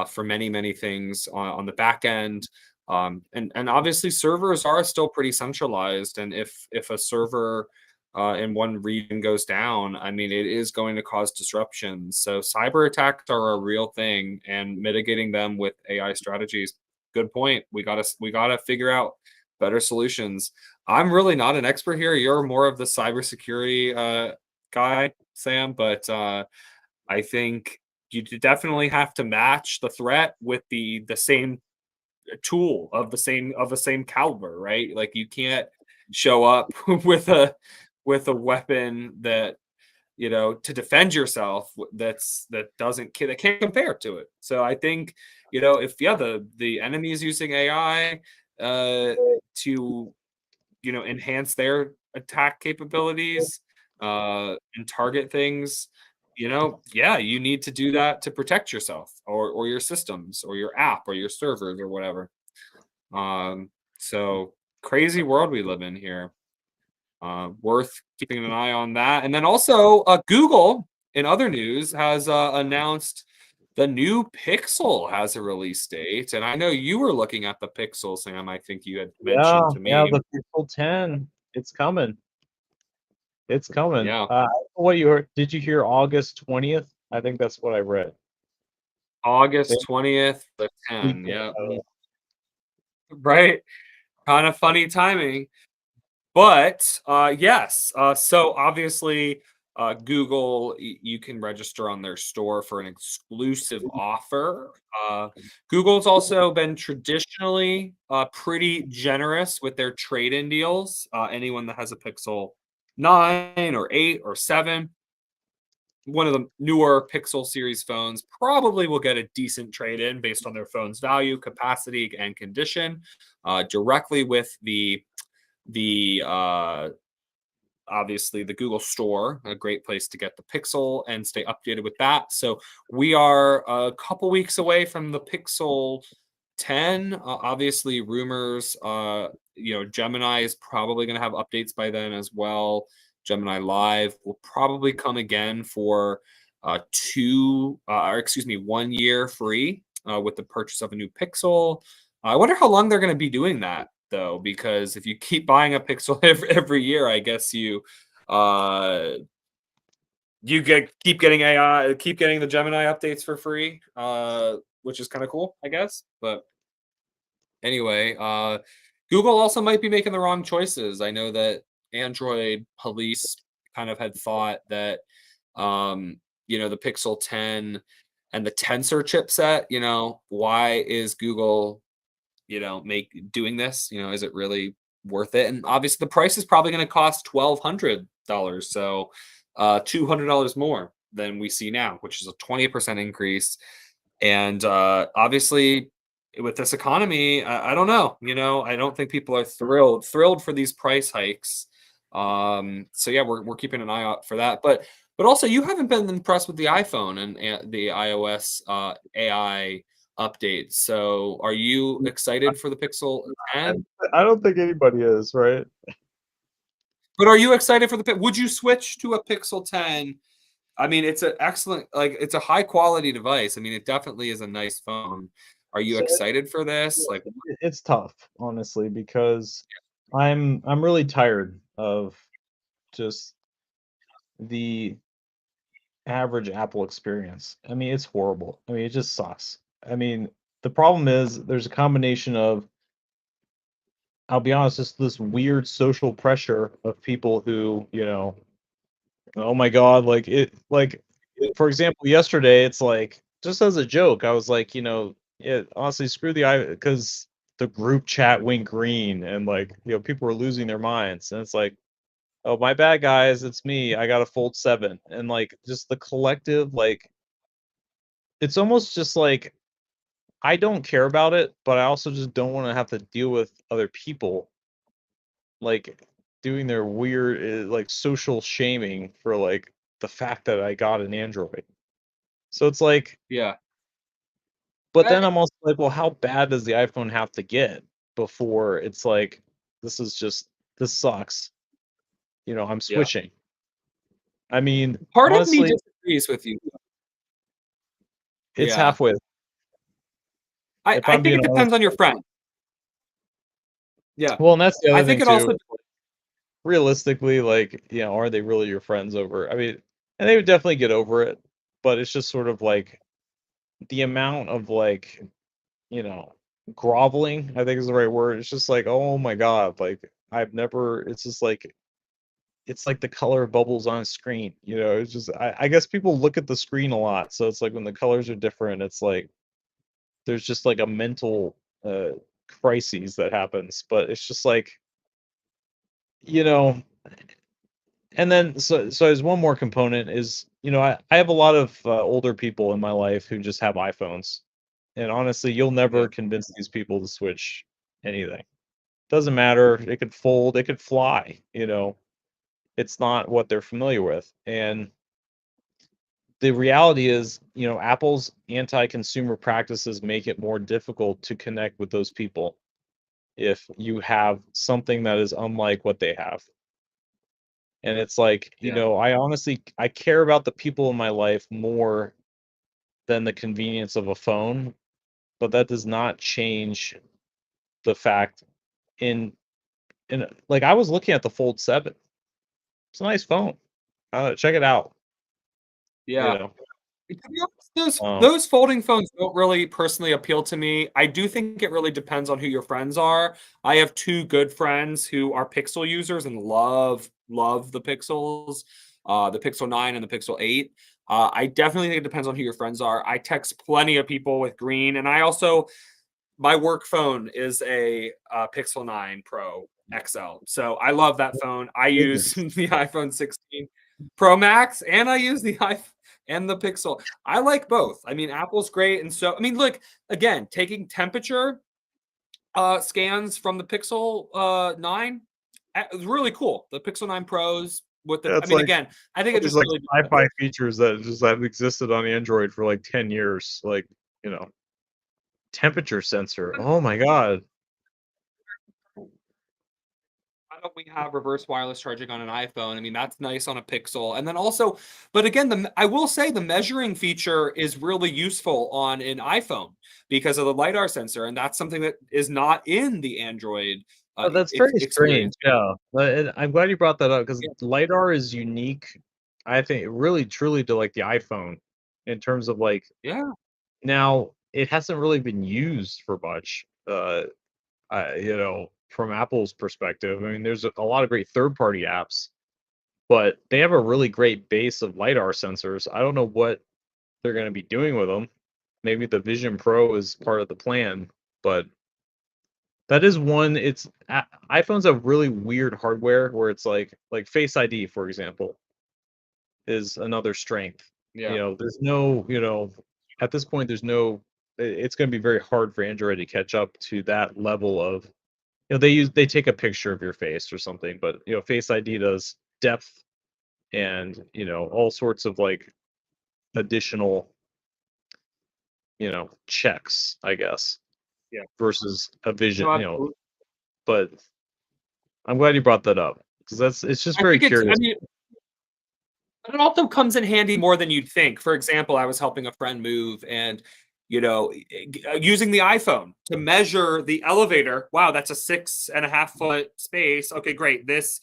for many, many things on the back end. And obviously servers are still pretty centralized. And if a server in one region goes down, I mean, it is going to cause disruptions. So cyber attacks are a real thing, and mitigating them with AI strategies. Good point. We gotta figure out better solutions. I'm really not an expert here. You're more of the cybersecurity guy, Sam, but I think you definitely have to match the threat with the same tool of the same caliber, right? Like you can't show up with a weapon that to defend yourself that can't compare to it. So I think if the enemy is using AI to enhance their attack capabilities and target things, yeah, you need to do that to protect yourself or your systems or your app or your servers or whatever. So crazy world we live in here. Worth keeping an eye on that. And then also, Google, in other news, has announced the new Pixel has a release date. And I know you were looking at the Pixel, Sam. I think you had mentioned Yeah, to yeah, me. the Pixel 10, it's coming. It's coming. Yeah, What you heard? Did you hear August 20th? I think that's what I read. They August 20th, the leaked 10. it. Yeah, right. Kind of funny timing. But yes, so obviously, Google, you can register on their store for an exclusive offer. Google's also been traditionally pretty generous with their trade-in deals. Anyone that has a Pixel 9 or 8 or 7, one of the newer Pixel series phones, probably will get a decent trade-in based on their phone's value, capacity, and condition, directly with the obviously the Google Store, a great place to get the Pixel and stay updated with that. So we are a couple weeks away from the Pixel 10, obviously rumors, Gemini is probably going to have updates by then as well. Gemini Live will probably come again for 1 year free with the purchase of a new Pixel. I wonder how long they're going to be doing that though, because if you keep buying a Pixel every year, I guess uh, keep getting AI, keep getting the Gemini updates for free, which is kind of cool, I guess. But anyway, Google also might be making the wrong choices. I know that Android police kind of had thought that, the Pixel 10 and the Tensor chipset, why is Google, make doing this? Is it really worth it? And obviously, the price is probably going to cost $1,200, so $200 more than we see now, which is a 20% increase. And obviously, with this economy, I don't know. I don't think people are thrilled for these price hikes. So yeah, we're keeping an eye out for that. But also, you haven't been impressed with the iPhone and the iOS AI updates. So are you excited for the Pixel I 10? I don't think anybody is, right? But are you excited for the would you switch to a Pixel 10? I mean, it's an excellent, like, it's a high quality device. I mean, it definitely is a nice phone. Are you So excited for this? Like, it's tough, honestly, because I'm really tired of just the average Apple experience. I mean, it's horrible. I mean, it just sucks. I mean, the problem is there's a combination of, I'll be honest, just this weird social pressure of people who, oh my God, for example, yesterday, it's like, just as a joke, I was like, honestly, screw the I, because the group chat went green and like, people were losing their minds. And it's like, oh, my bad, guys, it's me. I got a Fold 7. And like, just the collective, like, it's almost just like, I don't care about it, but I also just don't want to have to deal with other people like doing their weird like social shaming for like the fact that I got an Android. So it's like, yeah. but then I, I'm also like, well, how bad does the iPhone have to get before it's like, this is just, this sucks. I'm yeah. switching. I mean, Part of me honestly, disagrees with you. it's Yeah. halfway. I, If I I'm think being it honest. depends on your friend. Yeah. Well, and that's the I other think thing it too. also, Realistically, like, are they really your friends over? I mean, and they would definitely get over it, but it's just sort of like the amount of like, you know, groveling, I think is the right word. It's just like, oh my God, like I've never, it's just like, it's like the color of bubbles on a screen, it's just, I guess people look at the screen a lot. So it's like when the colors are different, it's like, there's just like a mental crises that happens, but it's just like, you know, and then so there's one more component is, I have a lot of older people in my life who just have iPhones. And honestly, you'll yeah. never convince these people to switch anything. Doesn't matter. It could fold, it could fly. It's not what they're familiar with. And the reality is, Apple's anti-consumer practices make it more difficult to connect with those people if you have something that is unlike what they have. And it's like, Yeah. I care about the people in my life more than the convenience of a phone, but that does not change the fact in like I was looking at the Fold 7. It's a nice phone. Check it out, you Yeah. know. To be honest, those Um, those folding phones don't really personally appeal to me. I do think it really depends on who your friends are. I have two good friends who are Pixel users and love the Pixels, the Pixel 9 and the Pixel 8. I definitely think it depends on who your friends are. I text plenty of people with green, and I also my work phone is a Pixel 9 Pro XL. So I love that phone. I use goodness. the iPhone 16 Pro Max and I use the iPhone and the Pixel. I like both. I mean, Apple's great. And so, I mean, look, again, taking temperature scans from the Pixel 9 is really cool. The Pixel 9 Pros with the, Yeah, I it's mean, like again, I think all it these just like really depends. sci-fi features that just have existed on Android for like 10 years, like, you know, temperature sensor. Oh my god. Why don't we have reverse wireless charging on an iPhone? I mean, that's nice on a Pixel. And then also, but again, I will say the measuring feature is really useful on an iPhone because of the lidar sensor, and that's something that is not in the Android Oh, that's very strange, experience. yeah. But I'm glad you brought that up because Yeah, lidar is unique, I think, really truly to, like, the iPhone in terms of, like, yeah, now it hasn't really been used for much, from Apple's perspective. I mean, there's a lot of great third-party apps, but they have a really great base of lidar sensors. I don't know what they're gonna be doing with them. Maybe the Vision Pro is part of the plan, but that is one. iPhones have really weird hardware where it's like Face ID, for example, is another strength. yeah, There's no, at this point, there's no. It's going to be very hard for Android to catch up to that level of. They take a picture of your face or something, but Face ID does depth and all sorts of like additional checks, I guess, yeah. versus a vision. No, absolutely. But I'm glad you brought that up because it's just I very think it's. I curious. mean, but it also comes in handy more than you'd think. For example, I was helping a friend move and, using the iPhone to measure the elevator. Wow, that's a 6.5 foot space. Okay, great. This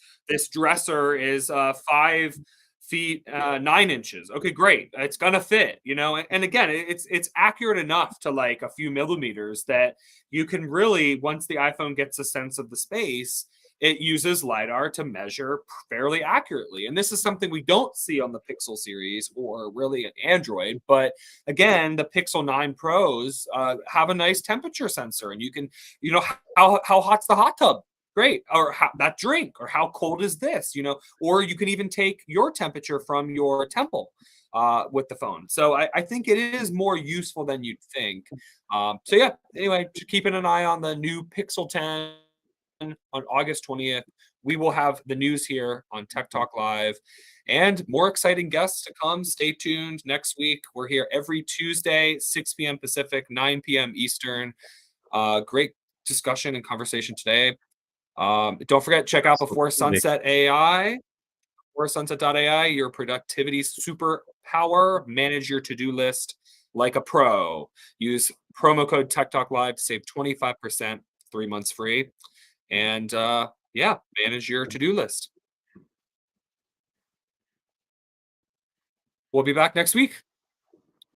dresser is 5 feet 9 inches. Okay, great. It's gonna fit. And again, it's accurate enough to like a few millimeters that you can really, once the iPhone gets a sense of the space, it uses lidar to measure fairly accurately. And this is something we don't see on the Pixel series or really an Android. But again, the Pixel 9 Pros have a nice temperature sensor, and you can, how hot's the hot tub? Great. Or that drink, or how cold is this? Or you can even take your temperature from your temple with the phone. So I think it is more useful than you'd think. So yeah, anyway, just keeping an eye on the new Pixel 10 on August 20th. We will have the news here on Tech Talk Live and more exciting guests to come. Stay tuned next week. We're here every Tuesday, 6 p.m. Pacific, 9 p.m. Eastern. Great discussion and conversation today. Don't forget, check out Before Absolutely. Sunset AI, beforesunset.ai, your productivity superpower. Manage your to do list like a pro. Use promo code Tech Talk Live to save 25%, 3 months free. And yeah, manage your to-do list. We'll be back next week.